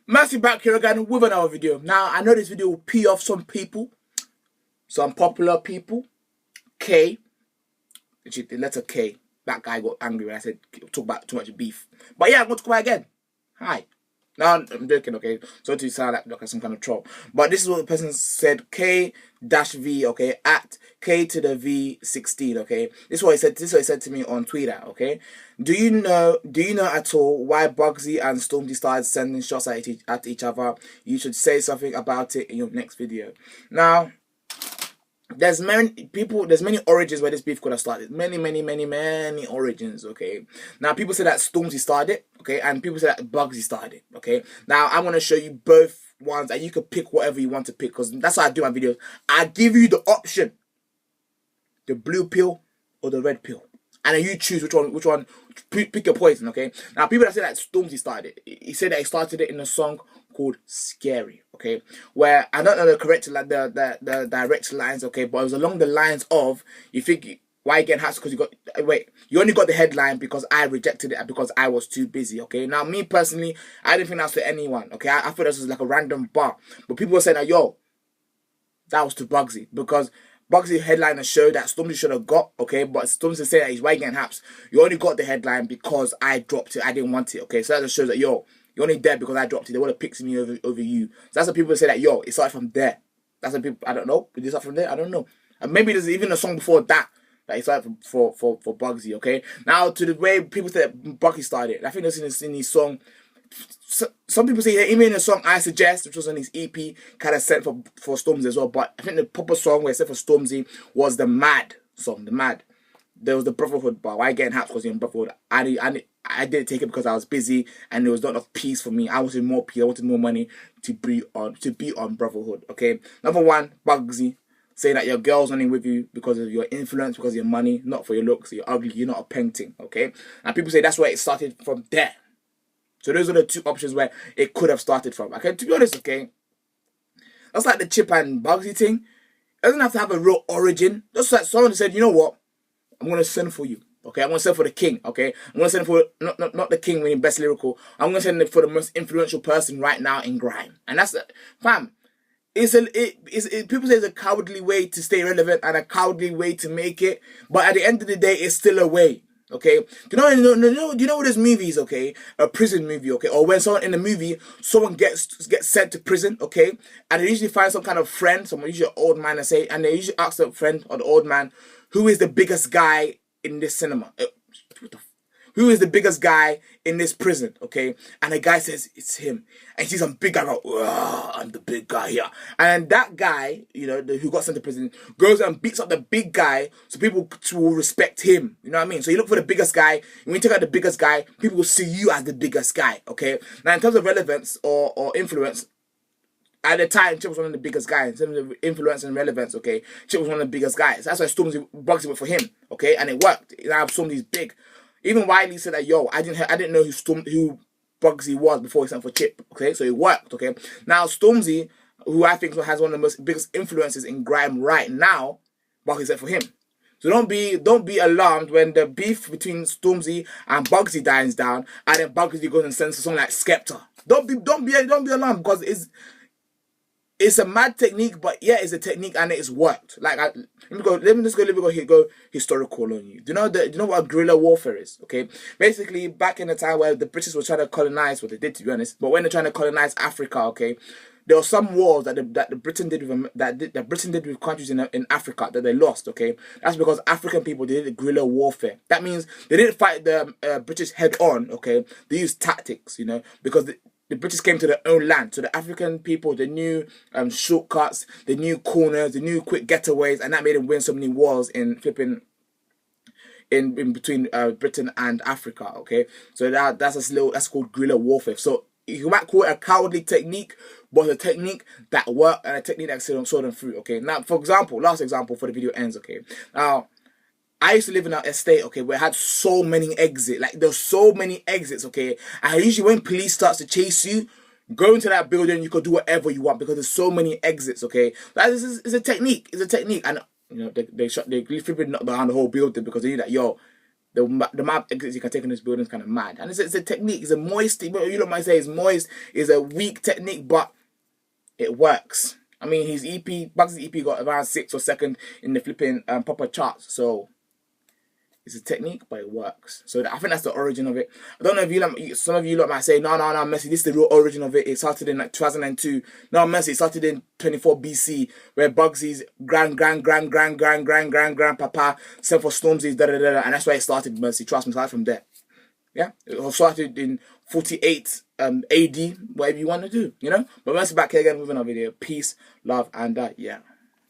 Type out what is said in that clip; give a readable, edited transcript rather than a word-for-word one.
Massive back here again with another video. Now, I know this video will pee off some people, some popular people. K, the letter K. That guy got angry when I said talk about too much beef. But yeah, I'm going to come back again. Hi. No, I'm joking, okay? So to sound like some kind of troll. But this is what the person said, K-V, okay, at K to the V 16, okay? This is what he said to me on Twitter, okay? Do you know at all why Bugzy and Stormzy started sending shots at each other? You should say something about it in your next video. Now, there's many origins where this beef could have started. Many origins, okay? Now, people say that Stormzy started it, okay? And people say that Bugzy started it, okay? Now, I'm going to show you both ones, and you can pick whatever you want to pick, because that's how I do my videos. I give you the option. The blue pill or the red pill. And then you choose which one, pick your poison, okay? Now, people that say that Stormzy started it, he said that he started it in a song called Scary, okay? Where, I don't know the correct, like, the direct lines, okay? But it was along the lines of, you think, why you getting hats? Because you only got the headline because I rejected it and because I was too busy, okay? Now, me personally, I didn't think that's for anyone, okay? I thought this was like a random bar. But people were saying that, yo, that was to Bugzy, because Bugzy headline a show that Stormzy should have got, okay? But Stormzy said that he's why getting haps. You only got the headline because I dropped it. I didn't want it, okay? So that just shows that, yo, you're only dead because I dropped it. They would have picked me over you. So that's what people say that, yo, it started from there. That's what people, I don't know. Did it start from there? I don't know. And maybe there's even a song before that it started for Bugzy, okay? Now, to the way people say that Bugzy started, I think there's in his song. Some people say that even in the song I Suggest, which was on his EP, kind of sent for Stormzy as well. But I think the proper song where it said for Stormzy was the Mad song, the Mad. There was the Brotherhood bar. Why getting haps because you're in Brotherhood? I didn't take it because I was busy and there was not enough peace for me. I wanted more peace. I wanted more money to be on Brotherhood. Okay. Number one, Bugzy saying that your girl's only with you because of your influence, because of your money, not for your looks. You're ugly. You're not a painting. Okay. And people say that's where it started from there. So those are the two options where it could have started from. Okay, to be honest, okay, that's like the Chip and Bugzy thing. It doesn't have to have a real origin. Just like someone said, you know what? I'm gonna send for you. Okay, I'm gonna send for the king. Okay, I'm gonna send for not the king winning best lyrical. I'm gonna send it for the most influential person right now in grime. And that's fam. People say it's a cowardly way to stay relevant and a cowardly way to make it. But at the end of the day, it's still a way. Okay, do you know what this movie is? Okay, a prison movie. Okay, or when someone in the movie, someone gets sent to prison. Okay, and they usually find some kind of friend, someone usually an old man, and they usually ask the friend or the old man, who is the biggest guy in this cinema? Who is the biggest guy in this prison, okay? And the guy says, it's him. And you see some big guy go, I'm the big guy here. And that guy, you know, who got sent to prison, goes and beats up the big guy so people will respect him. You know what I mean? So you look for the biggest guy. When you take out the biggest guy, people will see you as the biggest guy, okay? Now, in terms of relevance or influence, at the time, Chip was one of the biggest guys. In terms of influence and relevance, okay? Chip was one of the biggest guys. That's why Bugzy went for him, okay? And it worked. Now Stormzy's big. Even Wiley said that, yo, I didn't know who Bugzy was before he sent for Chip, okay? So it worked, okay? Now, Stormzy, who I think has one of the biggest influences in grime right now, Bugzy sent for him. So don't be alarmed when the beef between Stormzy and Bugzy dies down, and then Bugzy goes and sends a song like Skepta. Don't be alarmed, because it's a mad technique, but yeah, it's a technique and it's worked. Like, let me go historical on you. Do you know what guerrilla warfare is? Okay, basically back in the time where the British were trying to colonize, what they did, to be honest, but when they're trying to colonize Africa, okay, there were some wars that Britain did with countries in Africa that they lost. Okay, that's because African people, they did guerrilla warfare. That means they didn't fight the British head on. Okay, they used tactics, you know, because the British came to their own land. So the African people, they knew shortcuts, they knew corners, they knew quick getaways, and that made them win so many wars in between Britain and Africa. Okay, so that's called guerrilla warfare. So you might call it a cowardly technique, but it's a technique that worked and a technique that saw them through. Okay, now for example, last example for the video ends. Okay, now, I used to live in an estate, okay, where it had so many exits. Like, there's so many exits, okay? And usually when police starts to chase you, go into that building, you can do whatever you want because there's so many exits, okay? That is a technique. It's a technique. And, you know, they flipping knocked down the whole building because they knew that, yo, the amount of exits you can take in this building is kind of mad. And it's a technique. It's a moist. You lot might say it's moist. It's a weak technique, but it works. I mean, his EP, Bugzy's EP got around 6th or 2nd in the flipping proper charts. So it's a technique, but it works. So I think that's the origin of it. I don't know if you like, some of you lot might say, no, Messi, this is the real origin of it. It started in like 2002. No, Messi, it started in 24 BC, where Bugzy's grandpapa sent for Stormzy's and that's why it started, Messi. Trust me, it started from there. Yeah, it started in 48 AD, whatever you want to do, you know. But Messi back here again with another video. Peace, love, and yeah.